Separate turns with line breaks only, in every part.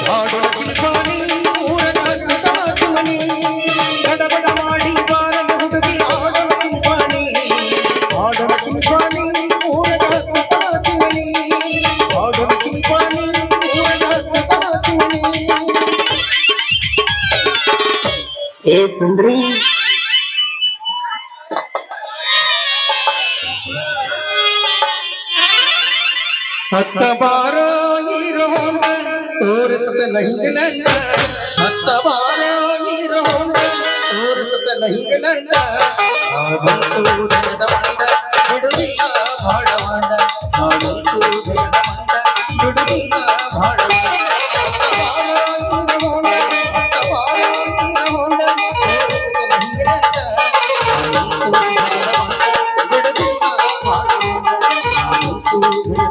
ಹಾಡೋಣ ಚಿಲ್ಪಾನಿ ಊರದ ತಾಜುಮನಿ ಗಡಬಡ ಮಾಡಿ ಬಾರಲು ಹುಡುಗಿ ಹಾಡೋಣ ಚಿಲ್ಪಾನಿ ಊರದ ತಾಜುಮನಿ ಹಾಡೋಣ ಚಿಲ್ಪಾನಿ ಊರದ ತಾಜುಮನಿ.
ಏ ಸುಂದ್ರಿ
ಹತ್ತ ಬಾರೋ ಹೀರೋ ಹೊಂಡ ತೋರಿಸದ ನಹಿಗಳಂಡ ಹತ್ತ ಬಾರೋ ಹೀರೋ ಹೊಂಡ ತೋರಿಸದ ನಹಿಗಳಂಡ ಹಾಡಂತೂ ದಿನದ ಮಂಡ ಬಿಡುವಿಲ್ಲ ಬಾಳ ಮಂಡ ಹಾಡಂತೂ ದಿನದ ಮಂಡ ಬಿಡುವಿಲ್ಲ ಬಾಳ ಮಂಡ ಹತ್ತ ಬಾರೋ ಹೀರೋ ಹೊಂಡ ಹತ್ತ ಬಾರೋ ಹೀರೋ ಹೊಂಡ ತೋರಿಸದ ನಹಿಗಳಂಡ ಹಾಡಂತೂ ದಿನದ ಮಂಡ ಬಿಡುವಿಲ್ಲ ಬಾಳ ಮಂಡ ಹಾಡಂತೂ ದಿನದ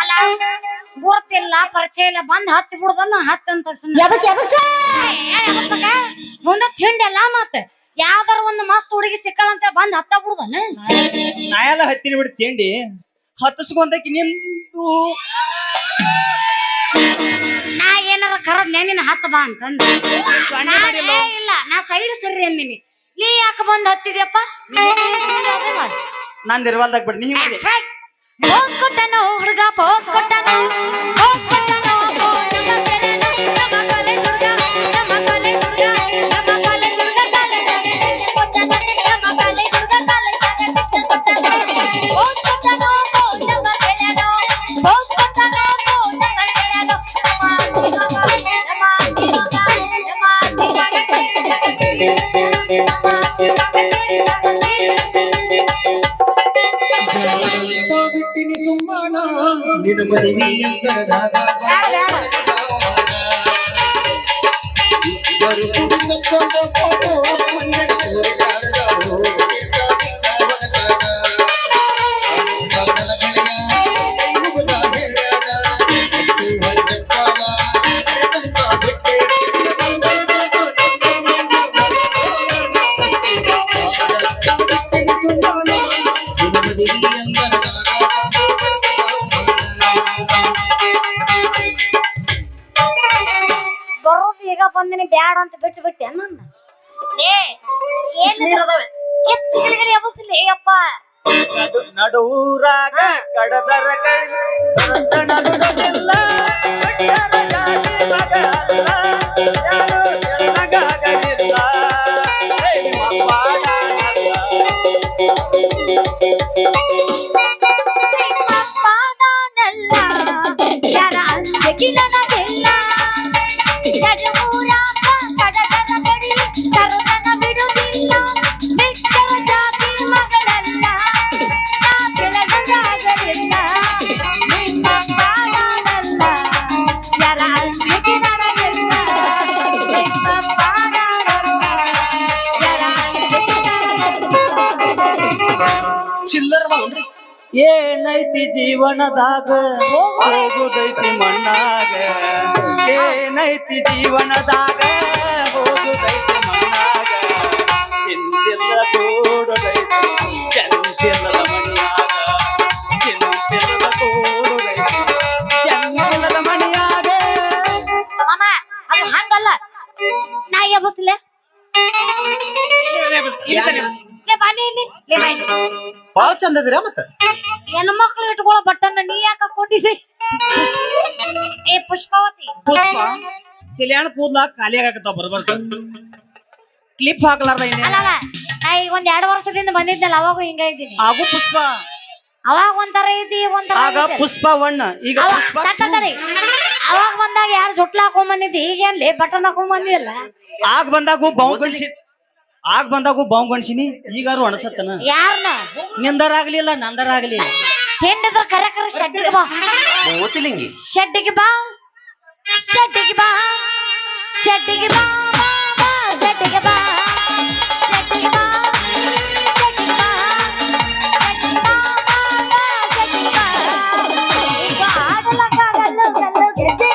ಅಲ್ಲ ಗುರುತಿಲ್ಲ ಪರಿಚಯ ಇಲ್ಲ ಬಂದ್ ಹತ್ತಿ ಬಿಡುದಲ್ಲ ಹತ್ತ ಅಂತ ಮುಂದೆ ತಿಂಡೆಲ್ಲ ಮತ್ತ ಯಾವ್ದಾರ ಒಂದು ಮಸ್ತ್ ಹುಡುಗಿ ಸಿಕ್ಕಳಂತ ಬಂದ್ ಹತ್ತ ಬಿಡುದನ
ನಾ ಎಲ್ಲ ಹತ್ತಿನ ಬಿಡ್ ತಿಂಡಿ ಹತ್ತಿಸ್ಕೊಂಡಕಿ ನಿಂದು
ನಾ ಏನಾರ ಕರದ್ ನಿನ್ನ ಹತ್ತ ಬಾ ಅಂತಂದ ಇಲ್ಲ ನಾ ಸೈಡ್ ಸರಿ ಅಂದಿನಿ ನೀ ಯಾಕೆ ಬಂದ್ ಹತ್ತಿದ್ಯಪ್ಪ
ನಾನ್ ನಿರ್ವಾಲ್ದಾಗ ಬಿಡ್ ನೀ
ಪೋಸ್ ಕೊಟ್ಟನು ಹುಡುಗ ಪೋಸ್ ಕೊಟ್ಟನು
ಬಿಟ್ಟಿನಿ ಸುಮ್ಮನ ನಿನ್ನ ಮದುವೆ ಅಂತರದಾಗ ಇಬ್ಬರು ಕೂಡಿ ತಕ್ಕೊಂಡ ಫೋಟೋ ಮಂಜನ ತೋರಿದಾರದವರು
ಬರೋದು ಈಗ ಬಂದಿನಿ ಬ್ಯಾಡ ಅಂತ ಬಿಟ್ಟು ಬಿಟ್ಟೆ ನನ್ನ ಹೆಚ್ಚಿಗಳಿಗೆ ಎಬಸಿಲ್ಲ ಅಪ್ಪ
ನಡುರಾಗ ಕಡದರ ಬಿಡೋದಿಲ್ಲ ಏನೈತಿ ಜೀವನದಾಗ ಹೋಗುದೈತಿ ಮಣ್ಣಾಗ ಏನೈತಿ ಜೀವನದಾಗ ಹೋಗುದೈತಿ ಮಣ್ಣಾಗ ಚಿಂತಿಲ್ಲ ಕೂಡುದೈತಿ ಚಂಚಿಲ್ಲದ ಮಣಿಯಾಗ ಚಿಂತಿಲ್ಲದ ಕೂಡುದೈತಿ ಚಂಚಿಲ್ಲದ ಮಣಿಯಾಗ
ಅದು ಹಂಗಲ್ಲ ನಾ ಎಬಸ್ಲೆ
ಬಾಳ ಚಂದ ಇದ್ದೀರಾ ಮತ್ತ
ಹೆಣ್ಣು ಮಕ್ಳು ಇಟ್ಕೊಳ್ಳೋ ಬಟ್ಟನ್ನ ನೀ ಯಾಕೆ ಹಾಕೊಂಡಿದ್ದಿ ಏ ಪುಷ್ಪಾವತಿ
ಪುಷ್ಪ ಕಲ್ಯಾಣ ಕೂದ್ಲ ಖಾಲಿ ಆಗತ್ತಾವ ಬರ್ಬರ್ತ ಕ್ಲಿಪ್ ಹಾಕ್ಲಾರ್ದ
ಅಲ್ಲ ನಾ ಈಗ ಒಂದ್ 2 ವರ್ಷದಿಂದ ಬಂದಿದ್ದಲ್ಲ ಅವಾಗೂ ಹಿಂಗ ಇದ್ದೀನಿ
ಆಗು ಪುಷ್ಪ
ಅವಾಗ ಒಂಥರ ಇದ್ದಿ ಒಂಥರ
ಆಗ ಪುಷ್ಪ ಒಣ್ಣ ಈಗ ಪುಷ್ಪ
ಅವಾಗ ಬಂದಾಗ ಯಾರು ಜೊಟ್ಲ ಹಾಕೊಂಡ್ ಬಂದಿದ್ದಿ ಈಗೇನ್ಲಿ ಬಟನ್ ಹಾಕೊಂಡ್ ಬಂದಿಲ್ಲ
ಆಗ ಬಂದಾಗು ಬಾವು ಗಣ್ಸಿನಿ ಈಗಾರು ಅಣಸತ್ತನ
ಯಾರನ್ನ
ನಿಂದರಾಗ್ಲಿಲ್ಲ ನಂದರಾಗ್ಲಿ
ಹೆಂಡಿದ್ರ ಕರೆ ಶೆಡ್ಡಿಗೆ ಬಾ
ಮೋತಿಲಿಂಗಿ
ಶೆಡ್ಡಿಗೆ ಬಾ ಶೆಡ್ಡಿಗೆ ಬಾ ಶೆಡ್ಡಿಗೆ ಬಾ ಶೆಡ್ಡಿಗೆ ಬಾ ಶೆಡ್ಡಿಗೆ ಬಾ ಶೆಡ್ಡಿಗೆ ಬಾ ಶೆಡ್ಡಿಗೆ ಬಾ ಈಗ ಆಡಲಕ್ಕಾಗಲ್ಲ ಗಲ್ಲು ಗೆಜ್ಜೆ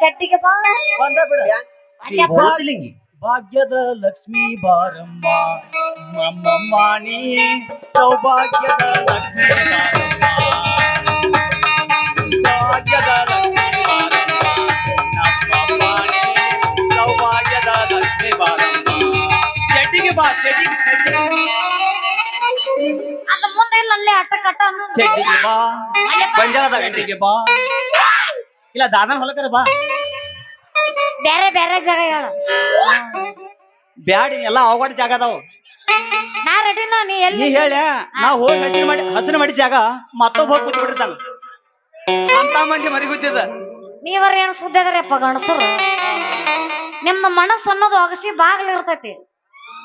ಶೆಟ್ಟಿಗೆ ಬಾ
ಬಂದ ಬಿಡ
ಅಲ್ಯಪ್ಪ.
ಬೋಚಲಿಂಗಿ
ಭಾಗ್ಯದ ಲಕ್ಷ್ಮೀ ಬಾರಮ್ಮ ಮಮ್ಮಮ್ಮಣಿ ಸೌಭಾಗ್ಯದ ಲಕ್ಷ್ಮೀ ಬಾರಮ್ಮ ಭಾಗ್ಯದ ಲಕ್ಷ್ಮೀ ಬಾರಮ್ಮ ನಮ್ಮಮ್ಮಣಿ ಸೌಭಾಗ್ಯದ ಲಕ್ಷ್ಮೀ ಬಾರಮ್ಮ ಶೆಟ್ಟಿಗೆ ಬಾ ಶೆಟ್ಟಿಗೆ
ಅದ ಮುಂದೆ ಇಲ್ಲ ಅಲ್ಲೇ ಅಟ್ಟ ಕಟ್ಟ ಅನ್ನೋದು.
ಶೆಟ್ಟಿಗೆ ಬಾ
ಅಲ್ಯಪ್ಪ.
ಬಂಜಾರದ ಶೆಟ್ಟಿಗೆ ಬಾ ಇಲ್ಲ ದಾದನ ಹೊಲಕರ ಬಾ
ಬೇರೆ ಬೇರೆ ಜಾಗ ಹೇಳ
ಬ್ಯಾಡಿ ಎಲ್ಲ ಅವಘಡ ಜಾಗ ಅದಾವ
ನಾ ರೆಡಿನ ನೀ
ನೀ
ಎಲ್ಲಿ
ಹೇಳ ನಾ ಹೋಗಿ ಹಸಿರು ಮಾಡಿ ಜಾಗ ಮತ್ತೊಬ್ಬ ಹೋಗಿ ಕೂತ್ ಬಿಟ್ಟಿರ್ತಾನ ಅಂತ ಮಂದಿ ಮರಿ ಕೂತಿದ
ನೀವರ ಏನ್ ಸುದ್ದಿ ಅದಾರಪ್ಪ ಗಣಸರು ನಿಮ್ಮ ಮನಸ್ಸು ಅನ್ನೋದು ಅಗಸಿ ಬಾಗಿಲು ಇರ್ತೈತಿ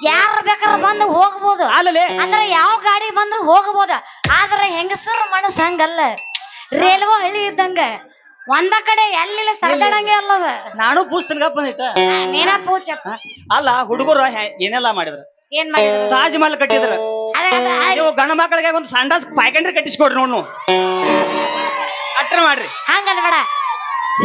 ಯಾರ ಬೇಕಾದ್ರ ಬಂದು ಹೋಗ್ಬೋದು
ಅಲ್ಲಲೇ
ಅಂದ್ರೆ ಯಾವ ಗಾಡಿ ಬಂದ್ರು ಹೋಗಬಹುದ ಆದ್ರೆ ಹೆಂಗಸರ ಮನಸ್ಸು ಹಂಗಲ್ಲ ರೇಲ್ವೆ ಹಳ್ಳಿ ಇದ್ದಂಗ ಒಂದ ಕಡೆ ಎಲ್ಲಿ ಸರ್ದಾಡಂಗೆ ಅಲ್ಲದ
ನಾನು ಪೂಸ್ತನ್ಗ ಬಂದಿಟ್ಟ
ನೀನ ಪೂಜಪ್ಪ
ಅಲ್ಲ ಹುಡುಗರು ಏನೆಲ್ಲಾ ಮಾಡಿದ್ರ
ಏನ್ ಮಾಡಿದ್ರು
ತಾಜ್ ಮಹಲ್ ಕಟ್ಟಿದ್ರ
ಅದೇ ಅದೇ ಆ-
ನೀವು ಗಂಡ ಮಕ್ಕಳಿಗೆ ಒಂದು ಸಂಡಾಸ್ ಪಾಯ್ಕಂಡ್ರಿ ಕಟ್ಟಿಸ್ಕೊಡ್ರಿ ನೋಡ್ನು ಅಟ್ರ ಮಾಡ್ರಿ
ಹಂಗಲ್ಲ ಬೇಡ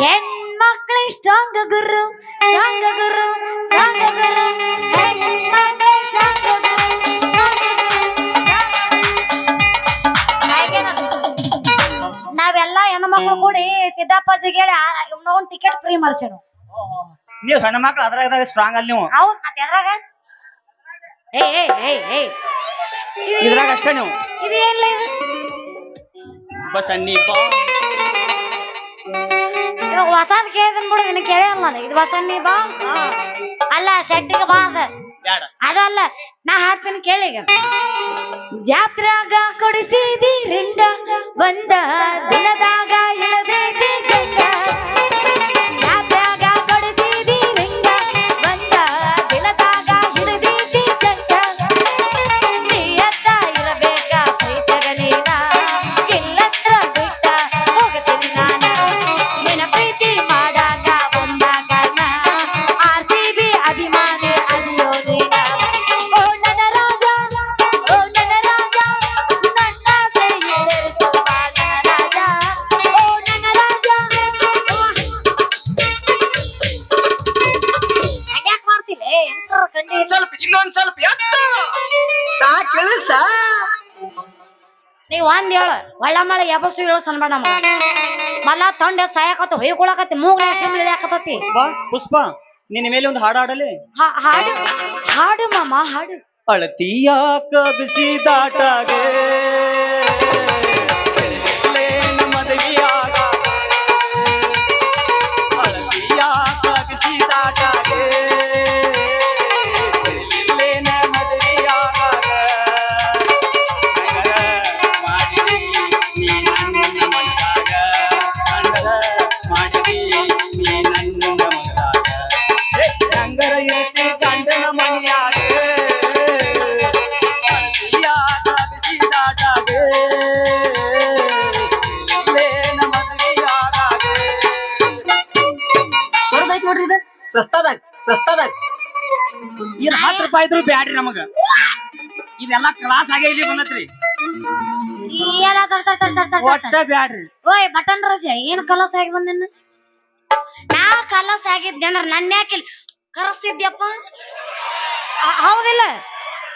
ಹೆಣ್ಮಕ್ಳಿಗೆ ಸ್ಟ್ರಾಂಗ್ ಗುರು ಸ್ಟ್ರಾಂಗ್ ಗುರು ಸ್ಟ್ರಾಂಗ್ ಗುರು ಹೆಣ್ಮಕ್ಳಿಗೆ ಸ್ಟ್ರಾಂಗ್ ಗುರು ನಾವೆಲ್ಲ ಹೆಣ್ಮಕ್ಳು ಕೂಡಿ ಸಿದ್ದಪ್ಪಾಜಿಗೆ ಹೇಳಿ ಒಂದು ಟಿಕೆಟ್ ಫ್ರೀ ಮಾಡ್ಸೇನು
ನೀವು ಸಣ್ಣ ಮಕ್ಳು ಅದ್ರಾಗ ಸ್ಟ್ರಾಂಗ್ ಅಲ್ಲಿ ನೀವು
ಅವ್ ಮತ್ತೆ ಎದ್ರಾಗ ಏಯ್ ಏಯ್ ಏಯ್ ಏಯ್
ಇದ್ರಾಗ ಅಷ್ಟೇ ನೀವು
ಇದು ಏನ್ಲ ಇದು
ಬಸ್ ಅನ್ನಿ ಬಾ
ಇವಾಗ ಹೊಸಾದ್ ಕೇಳಿದನ್ ಬಿಡು ನಿನಗೆ ಕೇಳಿಯಲ್ಲ ನಾನು ಇದು ಹೊಸನ್ನಿ ಬಾ ಅಲ್ಲ ಶೆಟ್ಟಿಗೆ ಬಾ ಅದ
ಬ್ಯಾಡ
ಅದಲ್ಲ ನಾ ಹಾಡ್ತೀನಿ ಕೇಳಿ ಈಗ ಜಾತ್ರೆಯಾಗ ಕೊಡಿಸಿದಿ ರಿಂಗ ಬಂದ ದಿನದಾಗ ಇಳದೈತಿ ಜಂಗ ಜಾತ್ರೆಯಾಗ ಕೊಡಿಸಿದಿ ರಿಂಗ ಬಂದ ದಿನದಾಗ ಇಳದೈತಿ ಜಂಗ ನೀಯತ್ತ ಇರಬೇಕ ಪ್ರೀತಗ ನೀನ ಗಿಲ್ಲತ್ರ ಬಿಟ್ಟ ಹೋಗತೀನಿ ನಾನ ನಿನ್ನ ಪ್ರೀತಿ ಮಾಡಾಕ ಬಂದಾಗ RCB ಅಭಿಮಾನಿ ಅದಿಯೋ ನೀನ ಓ ನನ್ನ ರಾಜ ಓ ನನ್ನ ರಾಜ ನನ್ನ ಆಸೆ ಈಡೇರಿಸು ಬಾ ನನ್ನ ರಾಜ ಓ ನನ್ನ ರಾಜ ಹಂಗ್ಯಾಕ್ ಮಾಡ್ತಿಲ್ಲ ಹೆಂಗಸರು ಕಂಡಿ
ಇನ್ನೊಂದ್ ಸ್ವಲ್ಪ ಎತ್ತ ಸಾಕ್ ಕೆಲಸ
ನೀವ್ ಒಂದ್ ಹೇಳು ಒಳ್ಳ ಮಳೆ ಎಬಸು ಹೇಳು ಸಣ್ಣ ಮಲ್ಲ ತಂಡ ಸಾಯಕತ್ತ ಹೊಯ್ಕೊಳಕತ್ತಿ ಮೂಗ್ನ ಸಿಮ್ಲಿ ಹಾಕತತಿ
ಪುಷ್ಪ ನಿನ್ನ ಮೇಲೆ ಒಂದು ಹಾಡು ಹಾಡಲಿ
ಹಾಡು ಹಾಡು ಮಾಮ ಹಾಡು
ಅಳತಿಯಾಕ ಬಿಸಿದಾಟಾಗೆ ಮದುವೆಯಾಗ ಅಳತಿಯಾಕ ಬಿಸಿದಾಟಾಗೆ ಮದುವೆಯಾಗ ಮಾಡಿದಿ ನೀ ನನ್ನ ಮನದಾಗ ಮಾಡಿದಿ ನೀ ನನ್ನ ಮನದಾಗ ನಂಗರ ಇರತಿ ಗಂಡನ ಮನೆಯಾಗ
ದೊಡ್ಡದೈತಿ ನೋಡ್ರಿ ಇದು ಸಸ್ತಾದಾಗ
ಇದು 10 ರೂಪಾಯಿ ಇದ್ರು ಬ್ಯಾಡ್ರಿ ನಮಗ ಇದೆಲ್ಲ ಕ್ಲಾಸ್ ಆಗೇ ಇಲ್ಲಿ ಬಂದತ್ರಿ
ಏನ
ಒಟ್ಟ ಬ್ಯಾಡ್ರಿ
ಓಯ್ ಬಟನ್ ರಜ ಏನ್ ಕಲಸ ಆಗಿ ಬಂದೇನ ನಾ ಕಲಸ ಆಗಿದ್ದೆ ಅಂದ್ರ ನನ್ನ ಯಾಕಿಲ್ ಕರೆಸ್ತಿದ್ಯಪ್ಪ ಹೌದಿಲ್ಲ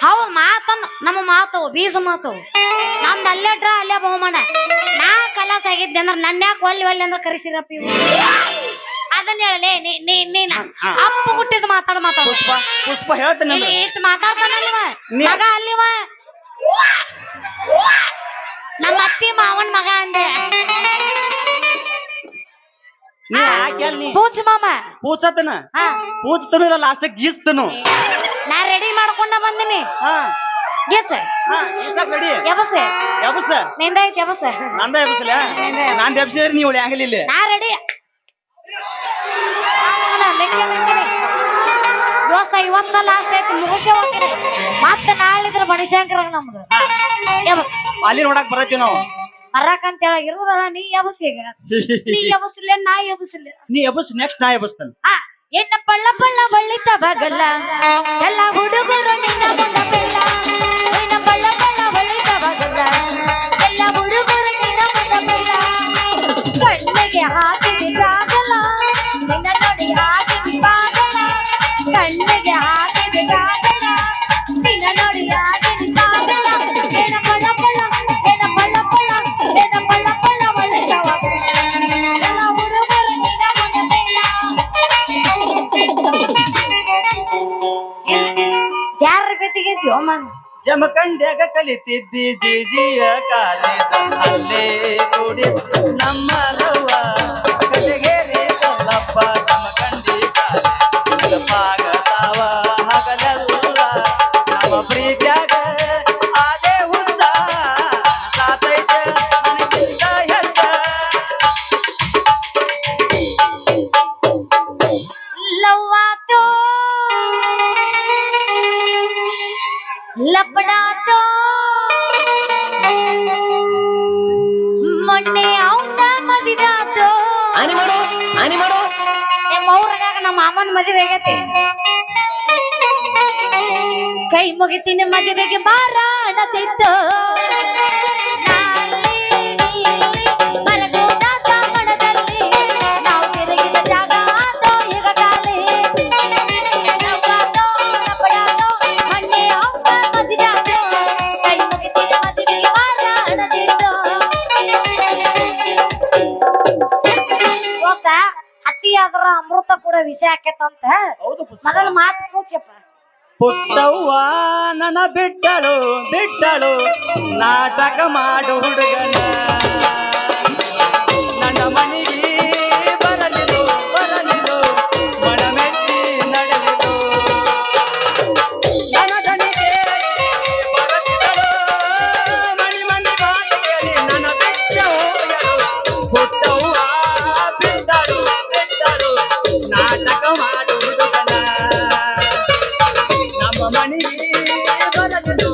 ಹೌದ್ ಮಾತನ್ ನಮ್ಮ ಮಾತು ಬೀಜ ಮಾತು ನಮ್ದು ಅಲ್ಲೇ ಡ್ರಾ ಅಲ್ಲೇ ಬಹುಮಾನ ನಾ ಕಲಸ ಆಗಿದ್ದೆ ಅಂದ್ರ ನನ್ನ ಯಾಕೆ ಒಲ್ಲಿ ಅಂದ್ರ ಕರೆಸಿರಪ್ಪ ಇವು ಅದನ್ನ ಹೇಳಲೇ ನೀನ್ ಅಪ್ಪ ಹುಟ್ಟಿದ್ ಮಾತಾಡ
ಪುಷ್ಪ ಹೇಳ್ತೇನೆ
ಇಲ್ಲಿ ಇಷ್ಟು ಮಾತಾಡ್ತಾನಲ್ವ
ನೀ-
ಮಗ ಅಲ್ಲಿವ ನಮ್ಮ ಅತ್ತಿ ಮಾವನ್ ಮಗ ಅಂದೆ
ನೀ ಯಾಕೆ ಅಲ್ಲಿ
ಪೂಜ್ ಮಾಮ
ಪೂಚತನ
ಹಾ
ಪೂಚತನು ಇಲ್ಲ ಲಾಸ್ಟ್ ಗೀಸ್ತನು
ನಾ ರೆಡಿ ಮಾಡ್ಕೊಂಡ ಬಂದಿನಿ
ಹಾ
ಗೆಚ್ಚ
ಹಾ ಈಸಾಕ್ ರೆಡಿ
ಎಬಸೆ
ಎಬಸ
ನಿಂದ ಐತಿ ಎಬಸೆ
ನಂದ ಎಬಸಲ ನಂದ ಎಬಸಿದ್ರಿ ನೀವು ಹ್ಯಾಂಗಲಿ ಇಲ್ಲಿ
ನಾ ರೆಡಿ ದೋಸ್ತ ಇವತ್ತ ಲಾಸ್ಟ್ ಐತಿ ಮುಗಿಸೇ ಹೋಗ್ತೀನಿ ಮತ್ತೆ ನಾಳಿದ್ರ ಬಣಿಶಂಕರ ನಮ್ದು ಎಬಸ್
ಅಲ್ಲಿ ನೋಡಕ್ ಬರತ್ತೀವಿ ನಾವು
ಬರಾಕಂತ ಹೇಳಿ ಇರುದಲ್ಲ ನೀ ಎಬಸೀಗ ನೀ ಎಬಸಿಲ್ಲ ನಾ ಎಬಸಿಲ್ಲ
ನೀ ಎಬಸ್ ನೆಕ್ಸ್ಟ್ ನಾ ಎಬಸ್ತೇನೆ
ಎನ್ನ ಪಳ್ಳ ಪಳ್ಳ ಬಳ್ಳಿತ ಬಗಲ್ಲ ಎಲ್ಲ ಹುಡುಗರು ನಿನ್ನ ಮುಂದ ಬೆಲ್ಲ ಎನ್ನ ಪಳ್ಳ ಪಳ್ಳ ಬಳ್ಳಿತ ಬಗಲ್ಲ ಎಲ್ಲ ಹುಡುಗರು ನಿನ್ನ ಮುಂದ ಬೆಲ್ಲ ಕಣ್ಣಿಗೆ ಹಾಕಿದ ಜಾಗಲ್ಲ
ಜಮಖಂಡ್ಯಾಗ ಕಲಿತಿದ್ದಿ ಜಿಜಿಯ ಕಾಲೇಜ ಅಲ್ಲೇ ಕೂಡಿದ್ದು ನಮ್ಮ ಲವ್ವ ಕಟಗೇರಿ ಕಲ್ಲಪ್ಪ ಜಮಖಂಡಿ ಕಾಲೇಜಾಗತಾವ ಹಗಲೆಲ್ಲ ನಮ್ಮ ಪ್ರೀತ್ಯಾಗ ಆದೆ ಹುಚ್ಚ ಸಾತೈತೆ ನನಗಿಂತ ಹೆಚ್ಚ
ಲವ್ವಾತೋ ಲಪಡಾತೋ ಮೊನ್ನೆ ಅವನ ಮದಿವಾತೋ
ಆನಿ ಮಾಡು
ನಿಮ್ಮ ಊರಾಗ ನಮ್ಮ ಮಾಮನ ಮದುವೆ ಆಗೈತಿ ಕೈ ಮುಗಿತೀನಿ ಮದುವೆಗೆ ಬಾರಾಡತಿತ್ತು ನಾವು ತಿರುಗಿದ ಜಾಗ ಆತೋ ಈಗ ಖಾಲಿ ಲವ್ವಾತೋ, ಲಪಡಾತೋ, ಮೊನ್ನೆ ಅವ್ನ ಮದುವ್ಯಾತೋ, ಕೈ ಮುಗಿತೀನಿ ಮದುವೆಗೆ ಬಾರಾಡತಿತ್ತು. ಇವತ್ತ ಹತ್ತಿ ಆದ್ರ ಅಮೃತ ಕೂಡ ವಿಷ ಆಕೇತಂತ
ಹೌದು ಪುಷ್ಪ.
ಮೊದಲ ಮಾತು ಪೂಚಪ್ಪ
ಪುಟ್ಟವ್ವ ನನ್ನ ಬಿಟ್ಟಳು ನಾಟಕ ಮಾಡು ಹುಡುಗನ ನನ್ನ ಮನೆಗೆ ಬರಲಿದು ಮನಮೆಚ್ಚಿ ನಡೆಲಿದು ನನ್ನ ದನಿಗೆ ಬರಲಿದಳು ಮನಿ ಬಾಗಿಲಲ್ಲಿ ನನ್ನ ಬಿಟ್ಟು ಹೋಯಳು ಪುಟ್ಟವ್ವ ಬಿಟ್ಟಳು ನಾಟಕ ಮಾಡು ಹುಡುಗನ ನಮ್ಮ ಮನೆಗೆ ಬರಲಿದು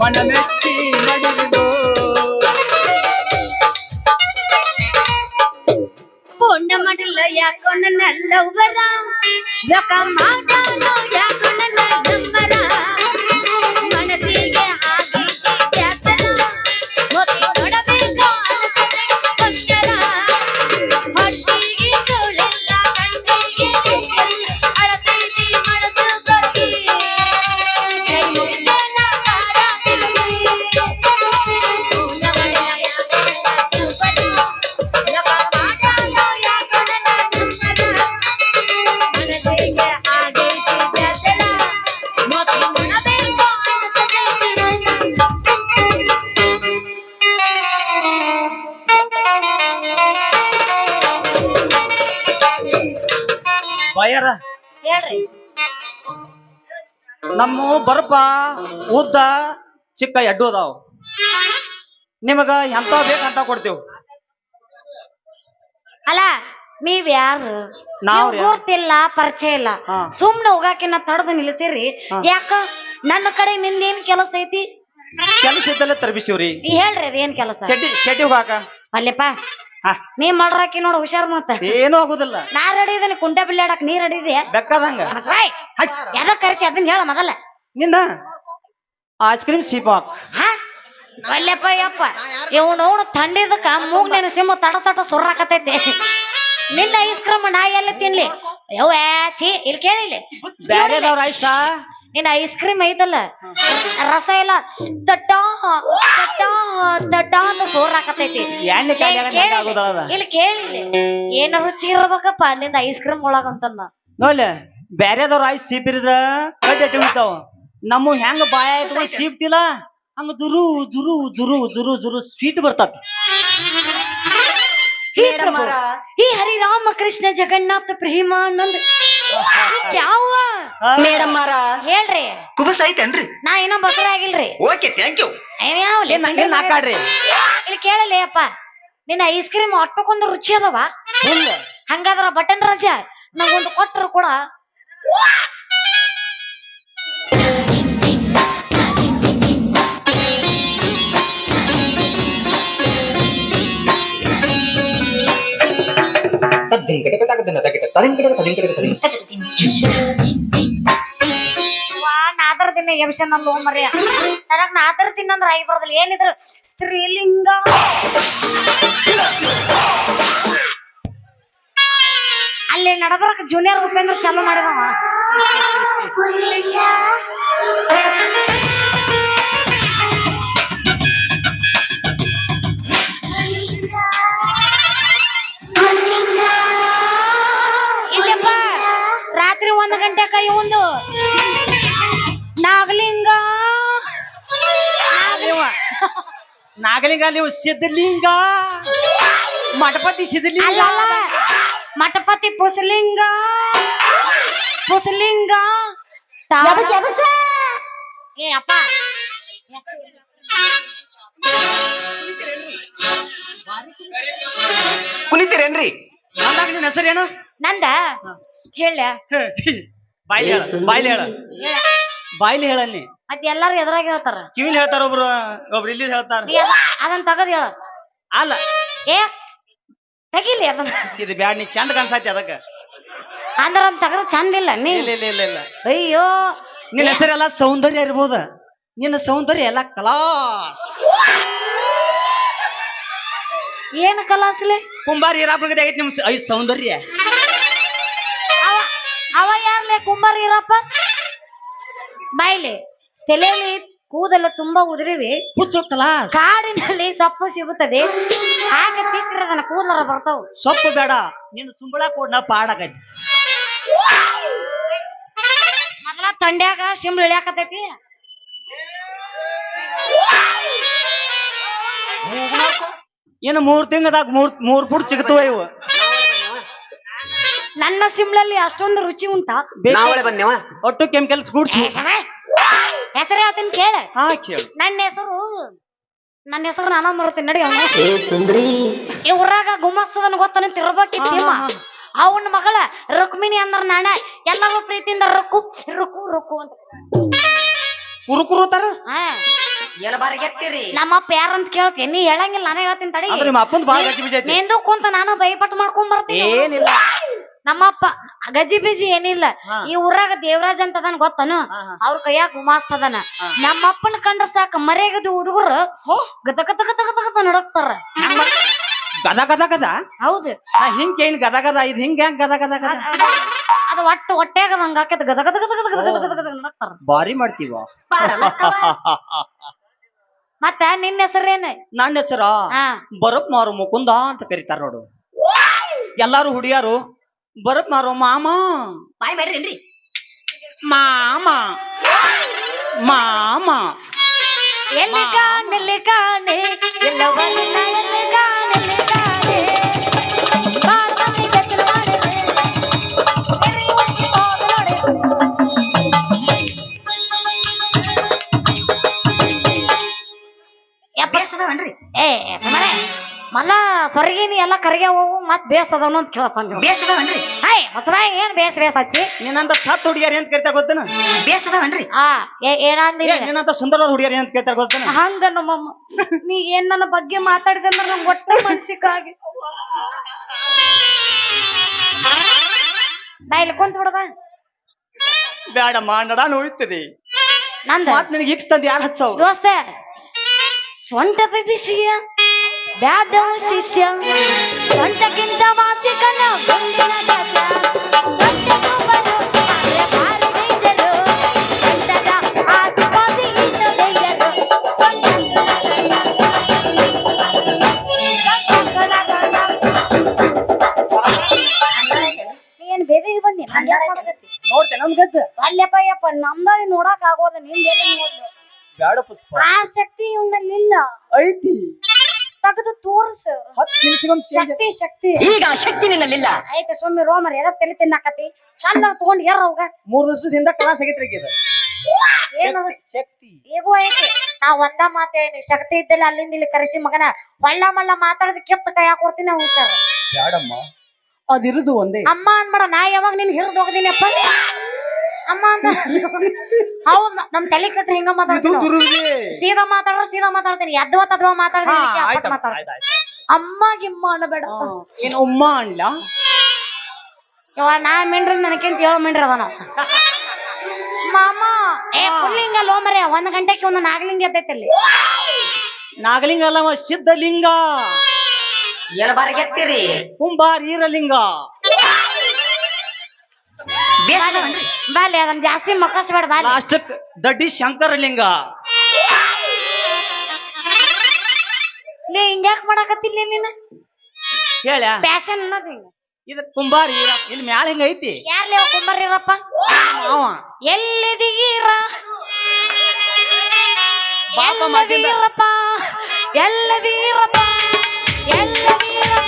ಮನಮೆಚ್ಚಿ ನಡೆಲಿದು
ಪುಣ್ಯ ಮಾಡಿಲ್ಲ ಯಾಕೋ ನನ್ನ ಲವ್ವರ ಲೋಕ ಮಾಡಾನೋ ಯಾಕೋ ನನ್ನ ನಂಬರ ಮನಸ್ಸಿಗೆ ಆಗಿ ಬ್ಯಾಸರ ಮುಖಿ ನೋಡಬೇಕು ಅನಿಸುತ್ತೆ ಗೊಂದಲ ಹೊಟ್ಟಿಗೆ ಕೂಳಿಲ್ಲ ಕಣ್ಣಿಗೆ ನಿಂತಿಲ್ಲ ಅಳತೈತಿ ಮನಸ್ಸು ಕೊಟ್ಟಿ ಕೈ ಮುಗಿದೆಲ್ಲ ಕಾರ ತಿರುಗಿ ಪುಣ್ಯ ಮಾಡಿಲ್ಲ ಯಾಕೋ ನನ್ನ ಲವ್ವರ ಲೋಕ ಮಾಡಾನೋ ಯಾಕೋ ನನ್ನ ನಂಬರ ಮನಸ್ಸಿಗೆ ಆಗೈತಿ ಬ್ಯಾಸರ ಮುಖಿ ನೋಡಬೇಕು
ಬಯರ
ಹೇಳ್ರಿ
ನಮ್ಮ ಬರ್ಪ ಉದ್ದ ಚಿಕ್ಕ ಎಡ್ಡು ಅದಾವ ನಿಮಗ ಎಂತ ಬೇಕಂತ ಕೊಡ್ತೇವ್
ಅಲ್ಲ ನೀವ್ ಯಾರು
ನಾವ್ ಯಾರು?
ಗುರ್ತಿಲ್ಲ ಪರಿಚಯ ಇಲ್ಲ
ಹಾ.
ಸುಮ್ನೆ ಹೋಗಾಕಿನ ತಡದು ನಿಲ್ಸಿರಿ
ಹಾ.
ಯಾಕ ನನ್ನ ಕಡೆ ನಿಂದೇನ್ ಕೆಲಸ ಐತಿ
ಕೆಲಸ ಇದ್ದಲ್ಲ ತರ್ಬಿಸಿವ್ರಿ
ನೀ ಹೇಳ್ರಿ ಅದೇನ್ ಕೆಲಸ
ಶೆಟ್ಟಿ ಹೋಗಾಕ
ಅಲ್ಲಪ್ಪ
ಹಾ.
ನೀ ಮಾಡ್ರಾಕಿ ನೋಡು ಹುಷಾರ್ ಮತ್ತ
ಏನೂ ಆಗುದಿಲ್ಲ
ನಾ ರೆಡಿ ಇದೇನೆ ಕುಂಟೆ ಬಿಲ್ಲಾಡಕ್ ನೀ ರೆಡಿ ಇದೆಯಾ
ಬೆಕ್ಕದಂಗ
ಎದ ಕರೆಸಿ ಅದನ್ನ ಹೇಳ ಮೊದಲ
ನಿನ್ನ ಐಸ್ ಕ್ರೀಮ್ ಸೀಪಾಕ್
ಹಾ ಅಲ್ಲಪ್ಪ ಯಪ್ಪ ಇವನು ಥಂಡಿದಕ್ಕ ಮೂಗ್ ನೆನ ಸಿಮ್ಮ ತಟ ಸುರ್ರಾಕತೈತಿ ನಿನ್ನ ಐಸ್ ಕ್ರೀಮ್ ನಾ ಎಲ್ಲ ತಿನ್ಲಿ ಯವ್ವ ಛೀ ಇಲ್ಲಿ ಕೇಳಿಲ್ಲ
ಬ್ಯಾರೆದವ್ರ ಐಸಾ
ನಿನ್ನ ಐಸ್ ಕ್ರೀಮ್ ಐತಲ್ಲ ರಸ ಎಲ್ಲ ತಟ್ಟ ಅಂತ ಸೋರ್ರಾಕತೈತಿ
ಎಣ್ಣೆ ಖಾಲಿ ಆಗಂಗ್ ಆಗೋದಲ್ಲ.
ಇಲ್ಲಿ ಕೇಳಿಲ್ಲ ಏನ ರುಚಿ ಇರ್ಬೇಕಪ್ಪ ನಿಂದ ಐಸ್ ಕ್ರೀಮ್ ಒಳಗಂತನ್ನ
ನೋಡ್ಲೆ ಬ್ಯಾರೆದವ್ರ ಐಸ್ ಸೀಪಿರಿದ್ರ ಕಡ್ಡಿ ಉಳಿತಾವ ನಮ್ಮ ಹೆಂಗ ಬಾಯ ಸೀಪ್ತಿಲ್ಲ ಹಂಗ ದುರು ಸ್ವೀಟ್ ಬರ್ತದ
हे प्रभु हे हरि राम कृष्ण जगन्नाथ प्रेमानंद ಯಾವ
ಮೇಡಮ್ ಮಾರ
ಹೇಳ್ರಿ
ಕುಬಸ್ ಐತೇನ್ರಿ
ನಾ ಏನೋ ಬಸರ ಆಗಿಲ್ರಿ
ಓಕೆ ಥ್ಯಾಂಕ್ ಯು
ಹಾಕಾಡ್ರಿ
ಇಲ್ಲಿ ಕೇಳಲಿ ಅಪ್ಪ ನಿನ್ನ ಐಸ್ ಕ್ರೀಮ್ ಅಟ್ಟಕ್ಕೊಂದು ರುಚಿ ಅದಾವ ಹಂಗಾದ್ರ ಬಟನ್ ರಾಜ ನಂಗೊಂದು ಕೊಟ್ಟರು ಕೂಡ ನಾದರ ದಿನ ಎಬ್ಸನ್ ಅಲ್ಲೋ ಮರ್ಯ ನನಗ್ ನಾದರ ದಿನ ಅಂದ್ರ ಐ ಬರೋದಿಲ್ಲ ಏನಿದ್ರು ಸ್ತ್ರೀಲಿಂಗ ಅಲ್ಲಿ ನಡಬರಕ್ ಜೂನಿಯರ್ ಉಪೇಂದ್ರ ಚಾಲು ಮಾಡಿದವ ಇಲ್ಲಪ್ಪ ರಾತ್ರಿ 1 ಗಂಟೆಕ ಇವಂದು ನಾಗಲಿ
ನಾಗಲಿಂಗ ನೀವು ಸಿದ್ಧಲಿಂಗ ಮಠಪತಿ ಸಿದ್ಧಲಿಂಗ
ಅಲ್ಲ ಮಠಪತಿ ಪುಸಲಿಂಗ ಪುಸಲಿಂಗ ಏ ಅಪ್ಪ
ಕುಣಿತೀರೇನ್ರಿ
ಅಂದಾಗ ನಿನ್ನ ಹೆಸರೇನು
ನಂದ ಹೇಳ
ಬಾಯ್ಲಿ ಹೇಳ ಬಾಯ್ಲಿ ಹೇಳಲ್ಲಿ
ಮತ್ ಎಲ್ಲಾರು ಎದ್ರಾಗ ಹೇಳ್ತಾರ
ಕಿವಿಲಿ ಹೇಳ್ತಾರ ಒಬ್ರು ಇಲ್ಲಿ ಹೇಳ್ತಾರ
ಅದನ್ನ ತಗದ್ ಹೇಳ
ಅಲ್ಲ
ಏ ತೆಗಿಲಿ ಅದನ್ನ
ಇದು ಬ್ಯಾಡ್ ನೀ ಚಂದ ಕಾಣಿಸತಿ ಅದಕ್ಕ
ಅಂದ್ರ ಅದ್ ತಗದ್ ಚಂದ ಇಲ್ಲ ನೀ
ಇಲ್ಲ ಇಲ್ಲ ಇಲ್ಲ ಇಲ್ಲ
ಅಯ್ಯೋ
ನಿನ್ನ ಹೆಸರೆಲ್ಲ ಸೌಂದರ್ಯ ಇರ್ಬೋದ ನಿನ್ನ ಸೌಂದರ್ಯ ಎಲ್ಲ ಕಲಾಸ್
ಏನ್ ಕಲಾಸ್ಲಿ
ಕುಂಬಾರ ಈರಾಪಗದೆ ಆಗೈತಿ ನಿಮ್ ಐದ್ ಸೌಂದರ್ಯ
ಅವ ಯಾರ್ಲೆ ಕುಂಬಾರ ಇರಪ್ಪ ಬಾಯ್ಲಿ ತಲೆಯಲ್ಲಿ ಕೂದಲು ತುಂಬಾ ಉದುರಿವಿ
ಹುಚ್ಚು ಕಲಾಸ್
ಕಾಡಿನಲ್ಲಿ ಸೊಪ್ಪು ಸಿಗುತ್ತದೆ ಹಾಗ ತಿಕ್ಕ್ರೆ ಅದನ್ನ ಕೂದಲ ಬರ್ತಾವ
ಸೊಪ್ಪು ಬೇಡ ನೀನು ಸುಂಬಳ ಕೊಡ್ ನಾ ಪಾಡಾಕೈತಿ
ಮೊದಲ ತಂಡ್ಯಾಗ ಸಿಂಬಳ ಇಳ್ಯಾಕತೈತಿ
ಇನ್ನು 3 ತಿಂಗಳದಾಗ ಮೂರ್ ಫುಟ್ ಸಿಗ್ತವ ಇವು
ನನ್ನ ಸಿಂಬಳಲ್ಲಿ ಅಷ್ಟೊಂದು ರುಚಿ ಉಂಟಾ
ನಾವಳೆ ಬಂದೇವ
ಒಟ್ಟು ಕೆಮಿಕಲ್ಸ್ ಗೂಡ್ಸ್
ಹೆಸರು ಹೇಳ್ತೀನಿ ಕೇಳ
ಹಾ ಕೇಳು
ನನ್ನ ಹೆಸರು ನಾನ ಮರ್ತೀನಿ ನಡಿ ಅವನು
ಸುಂದ್ರಿ
ಈ ಊರಾಗ ಗುಮ್ಮಸ್ತದನ್ ಗೊತ್ತನ ತಿರ್ಬೇಕಿತ್ತಿಮ್ಮ ಅವನ ಮಗಳ ರುಕ್ಮಿಣಿ ಅಂದ್ರ ನಾಣ ಎಲ್ಲರೂ ಪ್ರೀತಿಯಿಂದ ರುಕ್ಕು ರುಕ್ಕು ರುಕ್ಕು ಅಂತ
ಕುರುಕುರುತಾರ
ಏನ ಬಾರಿ ಗೆಟ್ಟಿರಿ
ನಮ್ಮಪ್ಪ ಯಾರಂತ ಕೇಳ್ತೀನಿ ನೀ ಹೇಳಂಗಿಲ್ಲ ನಾನೇ ಹೇಳ್ತೀನಿ ತಡಿ
ಅಂದ್ರೆ ನಿಮ್ಮ ಅಪ್ಪಂದು ಬಾಳ ಗಟ್ಟಿ ಬಿಜೈತಿ
ಮೆಂದು ಕುಂತ ನಾನು ಬೈಪಟ್ ಮಾಡ್ಕೊಂಡ್ ಬರ್ತೀನಿ
ಏನಿಲ್ಲ
ನಮ್ಮಪ್ಪ ಗಜ್ಜಿ ಬಿಜಿ ಏನಿಲ್ಲ
ಹಾ.
ಈ ಊರಾಗ ದೇವರಾಜ್ ಅಂತ ಅದನ್ ಗೊತ್ತನು ಅವ್ರ ಕೈಯಾಗ ಗುಮಾಸ್ತದನ ನಮ್ಮಪ್ಪನ ಕಂಡ್ರ ಸಾಕ ಮರ್ಯಾಗದು ಹುಡುಗರು ಗದ ಗದ ಗದ ಗದ ಗದ ನಡಕ್ತಾರ
ಗದ ಗದ ಗದ
ಹೌದು
ಹಿಂಗ್ ಏನ್ ಗದ ಗದ ಇದು ಹಿಂಗ ಹೆಂಗ್ ಗದ ಗದ ಗದ
ಅದು ಹೊಟ್ಟೆಗ ಹಂಗ ಹಾಕೈತಿ ಗದ ಗದ ಗದ ಗದ ಗದ ಗದ ಗದ ಗದ ನಡಕ್ತಾರ
ಬಾರಿ ಮಾಡ್ತೀವ
ಮತ್ತ ನಿನ್ನ ಹೆಸರೇನ
ನನ್ನ ಹೆಸರ ಬರಪ್ ಮಾರು ಮುಕುಂದ ಅಂತ ಕರೀತಾರ ನೋಡು ಎಲ್ಲಾರು ಹುಡಿಯಾರು ಬರಪ್ ಮಾರು ಮಾಮ
ಬಾಯ್ ಮಾಡ್ರಿ
ಮಾಮ ಮಾಮ
ಎಲ್ಲಿ ಕಾಣಲಿ ಕಾಣೆ ಎಲ್ಲವನ್ನ ಎಲ್ಲಿ ಕಾಣಲಿ ಕಾಣೆ ಬಾರಲಿ ಬೆಚ್ಚಲು ಮಾಡಿದೆ ಎರಿ ಉಚ್ಚಿ ಹೋಗಲೊಡೆ
ಬೇಸದವನ್ರಿ
ಏ ಸುಮ್ಮನೆ ಮಲ್ಲ ಸೊರಗಿನಿ ಎಲ್ಲ ಕರಿಗೆ ಹೋಗು ಮತ್ ಬೇಸದವನು ಅಂತ ಕೇಳ್ತಾನ
ಬೇಸದವನ್ರಿ
ಹಾಯ್ ಹೊಸಬಾಯಿ ಏನ್ ಬೇಸ್ ಹಚ್ಚಿ
ನಿನ್ನಂತ ಸತ್ ಹುಡುಗಿಯರಿ ಅಂತ ಕರಿತಾರ ಗೊತ್ತೇನ
ಬೇಸದವನ್ರಿ
ಏನಂದಿಲ್ಲ
ನಿನ್ನಂತ ಸುಂದರವಾದ ಹುಡುಗಿಯರಿ ಅಂತ ಕೇಳ್ತಾರ ಗೊತ್ತೇನ
ಹಂಗ ನಮ್ಮಮ್ಮ ನೀ ಏನ್ ನನ್ನ ಬಗ್ಗೆ ಮಾತಾಡಿದೆ ಅಂದ್ರೆ ನಂಗೆ ಒಟ್ಟ ಮನ್ಸಿಕಾಗಿ ನಾ ಇಲ್ಲಿ ಕುಂತ ಬಿಡದ
ಬ್ಯಾಡಮ್ಮ ನಡ ನೋಯ್ತದೆ
ನಂದ
ಮಾತ್ ನಿನಗೆ ಹಿಕ್ಸ್ ತಂದು ಯಾರು ಹಚ್ಚವ್ರು
ದೋಸ್ತ ಸೊಂಟದ ಬಿಸಿಯ ಬ್ಯಾದವ ಶಿಷ್ಯ ಸೊಂಟಕ್ಕಿಂತ ವಾಸಿಕನ ಗುಂಡಿನ ಗಜ ಸೊಂಟದು ಬರು ಆದ್ರೆ ಭಾರಿ ಡೇಂಜರು ಸೊಂಟದ ಆಸುಪಾಸಿ ಇನ್ನು ಬೇಯರು ಏನ್ ಬೇದಿಗೆ ಬಂದಿ
ನೋಡ್ತೆ ನಮ್ ಗಜ್ಜ
ಅಲ್ಲಪ್ಪ ಯಪ್ಪ ನಮ್ದಾಗ ನೋಡಕ್ ಆಗೋದ ನಿಂದೆಲ್ಲ ನೋಡ್ಲು
ಬ್ಯಾಡ ಪುಷ್ಪ
ಆ ಶಕ್ತಿ ಇವನಲ್ಲಿಲ್ಲ
ಐತಿ
ತೆಗೆದು ತೋರ್ಸ
10 ನಿಮಿಷಕ್ಕೊಮ್ಮೆ change
ಶಕ್ತಿ
ಈಗ ಶಕ್ತಿ ನಿನ್ನಲ್ಲಿಲ್ಲ
ಆಯ್ತು ಸ್ವಾಮಿ ರೋಮರ್ ಎದ ತಲೆ ತಿನ್ನಾಕತಿ ಕಲ್ಲ ತಗೊಂಡ್ ಯಾರ ಅವಾಗ
3 ದಿವಸದಿಂದ ಕ್ಲಾಸ್ ಆಗೈತ್ರಿ ಇದು
ಏನು
ಶಕ್ತಿ
ಈಗೂ ಐತಿ ನಾ ಒಂದ ಮಾತೇನಿ ಶಕ್ತಿ ಇದ್ದಲ್ಲಿ ಅಲ್ಲಿಂದ ಇಲ್ಲಿ ಕರೆಸಿ ಮಗನ ಹೊಳ್ಳ ಮಳ್ಳ ಮಾತಾಡದ ಕೆತ್ತ ಕೈ ಹಾಕೊಡ್ತೀನಿ ಹುಷಾರ
ಬ್ಯಾಡಮ್ಮ ಅದಿರುದು ಒಂದೇ
ಅಮ್ಮ ಅನ್ಬೇಡ ನಾ ಯಾವಾಗ ನಿನ್ ಹಿರಿದು ಹೋಗದೀನಪ್ಪ ಅಮ್ಮ ಅಂತ ಹೌದ್ ನಮ್ ತಲೆ ಕಟ್ಟ ಹಿಂಗ
ಇದು
ಮಾತಾಡ್ತೀನಿ
ದುರುವಿಗೆ
ಸೀದಾ ಮಾತಾಡ್ತೀನಿ ಎದ್ವ ತದ್ವ ಮಾತಾಡ್ತೀನಿ ಅಮ್ಮ ಗಿಮ್ಮ ಅನ್ನಬೇಡ
ಏನ್ ಉಮ್ಮ ಅನ್ಲ
ಇವ ನಾ ಮಿಂಡ್ರಿ ನನಗಿಂತ 7 ಮಿಂಡ್ರಿ ಅದ ನಾವು ಮಾಮ ಏ ಪುಲ್ಲಿಂಗ ಲೋಮರೆ 1 ಗಂಟೆಗೆ ಒಂದು ನಾಗಲಿಂಗ ಎದ್ದೈತಿ ಅಲ್ಲಿ
ನಾಗಲಿಂಗ ಅಲ್ಲವ ಸಿದ್ಧಲಿಂಗ
ಏನ ಬಾರಿ ಗೆಟ್ಟಿರಿ
ಕುಂಬಾರ ಈರಲಿಂಗ
ಬೇಸದವನ್ರಿ
ಬಾಲಿ ಅದನ್ನ ಜಾಸ್ತಿ ಮಕ್ಕಳಿಸ್ಬೇಡ ಬಾಲಿ
ಲಾಸ್ಟ್ ದಡ್ಡಿ ಶಂಕರಲಿಂಗ
ಲೇ ಹಿಂಗ್ಯಾಕ್ ಮಾಡಾಕತ್ತಿಲ್ಲ ನೀನ
ಹೇಳ
ಫ್ಯಾಷನ್ ಅನ್ನೋದು
ಇದು ಕುಂಬಾರ ಈರ ಇಲ್ಲಿ ಮ್ಯಾಲ ಹಿಂಗ ಐತಿ
ಯಾರ್ಲಿ ಅವ ಕುಂಬಾರಿರಪ್ಪ
ಅವ
ಎಲ್ಲಿದೀರ
ಬಾಪ ಮಾಡಿದ
ಎಲ್ಲದೀರಪ್ಪ ಎಲ್ಲದೀರಪ್ಪ ಎಲ್ಲದೀರಪ್ಪ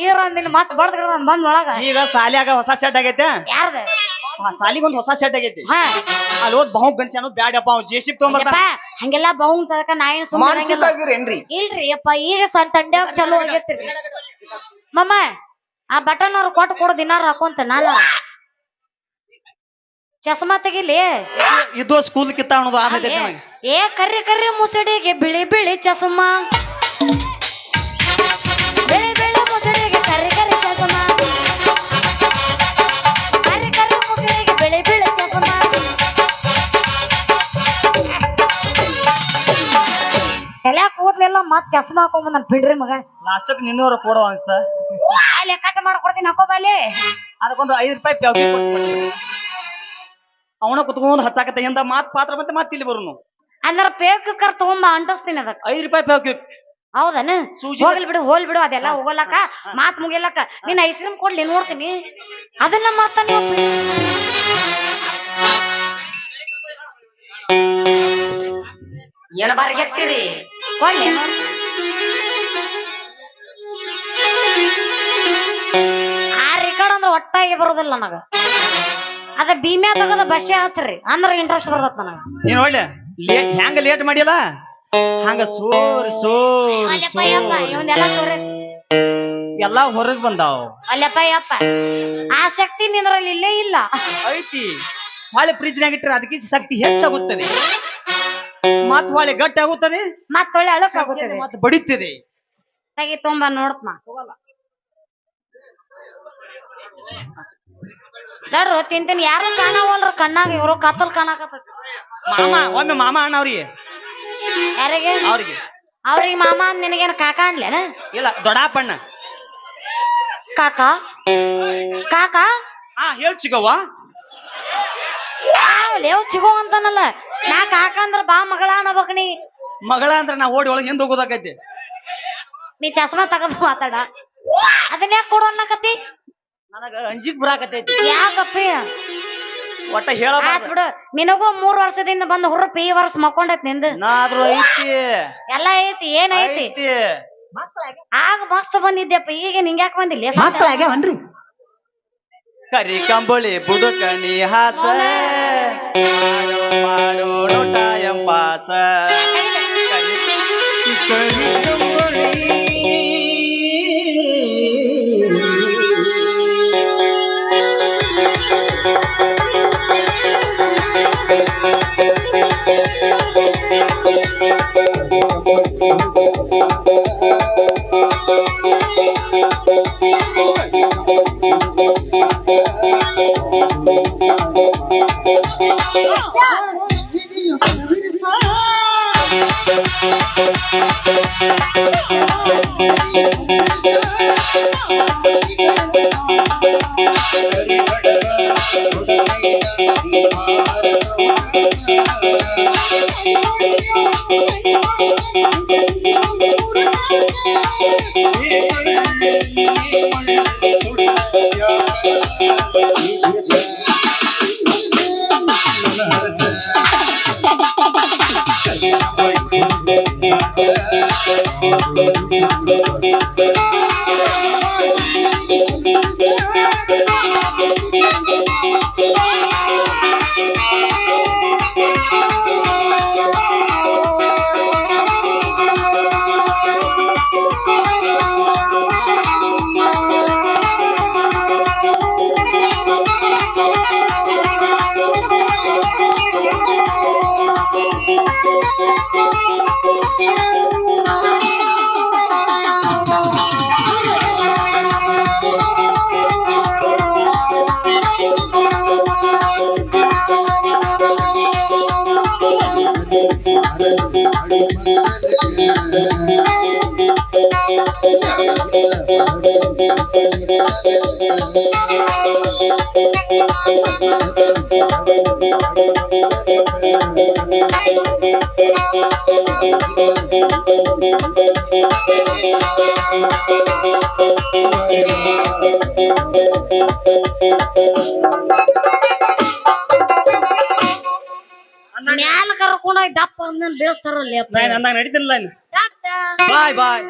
ಹೀರೋ ಅಂದಿಲ್ಲ ಮತ್ ಬಡ್ದ ಬಂದ್ ಒಳಗ
ಈಗ ಸಾಲಿಯಾಗ ಹೊಸ ಸೆಟ್ ಆಗೈತೆ
ಯಾರ್ದ
ಸಾಲಿಗೊಂದ್ ಹೊಸ ಸೆಟ್ ಆಗೈತಿ
ಹಾ
ಅಲ್ಲಿ ಹೋದ್ ಬಹು ಗಣಸಿ ಅನ್ನೋದು ಬ್ಯಾಡಪ್ಪ ಅವ್ನು ಜೆಸಿಬ್ ತಗೊಂಬರ್ತಾನ
ಹಂಗೆಲ್ಲಾ ಬಹು ತದಕ ನಾ ಏನ್ ಸುಮ್ಮನೆ
ಏನ್ರಿ
ಇಲ್ರಿ ಅಪ್ಪ ಈಗ ತಂಡ್ಯಾಗ ಚಲೋ ಆಗೈತ್ರಿ ಮಮ್ಮ ಆ ಬಟನ್ ಅವ್ರು ಕೊಟ್ಟು ದಿನಾರ ಹಾಕೊಂತ ನಾನ ಚಸ್ಮಾ ತೆಗಿಲಿ
ಇದು ಸ್ಕೂಲ್ ಕಿತ್ತ ಅನ್ನೋದು ಆದೈತೆ ನನಗೆ
ಏ ಕರ್ರಿ ಕರ್ರಿ ಮುಸಡಿಗೆ ಬಿಳಿ ಬಿಳಿ ಚಸ್ಮಾ ಬಿಳಿ ಬಿಳಿ ಮುಸಡಿಗೆ ಕರ್ರಿ ಕರ್ರಿ ಚಸ್ಮಾ ಕರ್ರಿ ಕರ್ರಿ ಮುಸಡಿಗೆ ಬಿಳಿ ಬಿಳಿ ಚಸ್ಮಾ ತಲೆ ಕೂದ್ಲೆಲ್ಲ ಮತ್ ಚಸ್ಮಾ ಹಾಕೊಂಡ್ ನನ್ ಬಿಡ್ರಿ ಮಗ
ಲಾಸ್ಟಕ್ ನಿನ್ನೂರು ಕೊಡುವ ಅನ್ಸ
ಅಲ್ಲಿ ಕಟ್ ಮಾಡ್ಕೊಡ್ತೀನಿ ಹಾಕೋಬಲ್ಲಿ
ಅದಕ್ಕೊಂದು ₹5 ಪ್ಯಾವ್ಗಿ ಕೊಟ್ಟು ಅವನ ಕುತ್ಕೊಂಡು ಹಚ್ಚಾಕತ್ತ ಹಿಂದ ಮಾತ್ ಪಾತ್ರ ಮತ್ತೆ ಇಲ್ಲಿ ಬರುನು
ಅಂದ್ರ ಪೇಕ್ ಕರ್ ತಗೊಂಬ ಅಂಟಿಸ್ತೀನಿ ಅದಕ್ಕ
₹5 ಪ್ಯಾವ್ಗಿ
ಹೌದನ ಹೋಗ್ಲಿ ಬಿಡು ಹೋಲ್ ಬಿಡು ಅದೆಲ್ಲ ಹೋಗಲಕ್ಕ ಮಾತ್ ಮುಗಿಲಕ್ಕ ನೀನ್ ಐಸ್ ಕ್ರೀಮ್ ಕೊಡ್ಲಿ ನೋಡ್ತೀನಿ ಅದನ್ನ ಮಾತ
ಏನ ಬಾರಿ ಗೆಟ್ಟಿರಿ
ಕೊಡ್ಲಿ ಆ ರೆಕಾರ್ಡ್ ಅಂದ್ರ ಒಟ್ಟಾಗಿ ಬರೋದಿಲ್ಲ ನನಗ ಅದ ಭೀಮ್ಯಾ ತಗದ ಬಸ್ಸೇ ಹಚ್ರಿ ಅಂದ್ರ ಇಂಟ್ರೆಸ್ಟ್ ಬರ್ತದ ನನಗ
ನೀನ್ ಒಳ್ಳೆ ಹೆಂಗ ಲೇಟ್ ಮಾಡಿಲ್ಲ ಹಂಗ ಸೋರ್ ಸೋರ್
ಇವನ್ನೆಲ್ಲ ಸೋರೆ
ಎಲ್ಲಾ ಹೊರಗ್ ಬಂದಾವ್
ಅಲ್ಲಪ್ಪ ಯಪ್ಪ ಆ ಶಕ್ತಿ ನಿನ್ರಲ್ಲಿ ಇಲ್ಲೇ ಇಲ್ಲ
ಐತಿ ಹೊಳೆ ಫ್ರಿಜ್ನಾಗ ಇಟ್ಟರೆ ಅದಕ್ಕೆ ಶಕ್ತಿ ಹೆಚ್ಚಾಗುತ್ತದೆ ಮತ್ ಹೊಳೆ ಗಟ್ಟಿ ಆಗುತ್ತದೆ
ಮತ್ತೊಳ್ಳೆ ಅಳಕ್ ಆಗುತ್ತದೆ
ಮತ್ತೆ ಬಡಿತದೆ
ತೆಗಿ ತುಂಬಾ ನೋಡ್ತ್ನ ದಡ್ರು ತಿಂತೀನಿ ಯಾರು ಕಾಣವಲ್ರ ಕಣ್ಣಾಗ ಇವ್ರು ಕತ್ತಲ್ ಕಾಣಕತ್ತ
ಒಮ್ಮೆ ಮಾಮ ಅಣ್ಣ ಅವ್ರಿಗೆ
ಯಾರಿಗೆ ಅವ್ರಿಗೆ ಮಾಮ ಅಂದ್ ನಿನಗೇನ ಕಾಕ ಅನ್ಲೇನ
ಇಲ್ಲ ದೊಡ್ಡಪ್ಪಣ್ಣ
ಕಾಕ ಕಾಕ
ಹೇಳ್ ಚಿಗವ್ವ
ಲೇವ್ ಚಿಗೋ ಅಂತಾನಲ್ಲ ನಾ ಕಾಕ ಅಂದ್ರ ಬಾ ಮಗಳ ಅನ್ನಬೇಕ ನೀ
ಮಗಳ ಅಂದ್ರ ನಾ ಓಡಿ ಒಳಗೆ ಹಿಂದ್ ಹೋಗೋದಾಕೈತಿ
ನೀ ಚಸ್ಮಾ ತಗದು ಮಾತಾಡ ಅದನ್ನ ಯಾಕೆ ಕೊಡು ಅನ್ನಕತ್ತಿ
ನನಗ ಅಂಜಿಕ್ ಬರಾಕತೈತಿ
ಯಾಕಪ್ಪಿ
ಒಟ್ಟ ಹೇಳ
ಆತ್ ಬಿಡು ನಿನಗೂ 3 ವರ್ಷದಿಂದ ಬಂದ ಹುರುಪ್ ಈ ವರ್ಷ ಮಕ್ಕೊಂಡೈತಿ ನಿಂದು
ನಾದ್ರೂ ಐತಿ
ಎಲ್ಲ ಐತಿ ಏನ್ ಐತಿ ಆಗ ಮಸ್ತ್ ಬಂದಿದ್ದೆಪ್ಪ ಈಗ ನಿಂಗ್ಯಾಕ್ ಬಂದಿಲ್ಲ
ಮಕ್ಕಳಾಗ್ಯಾವನ್ರಿ
ಕರಿ ಕಂಬಳಿ ಬುಡುಕಣಿ ಹಾಸ ಮಾಡು ನೋಟ ಎಂಪಾಸ ಕರಿ ಕಂಬಳಿ
ಮ್ಯಾಲ ಕರ್ಕೊಂಡೋಗಿ ದಪ್ಪ ಅಂದ್ ಬೇಯಿಸ್ತಾರಲ್ಲಿ ಅಪ್ಪ
ನಾನು ಅಂದಾಗ ನಡೀತಿಲ್ಲ
ಡಾಕ್ಟರ್
ಬಾಯ್ ಬಾಯ್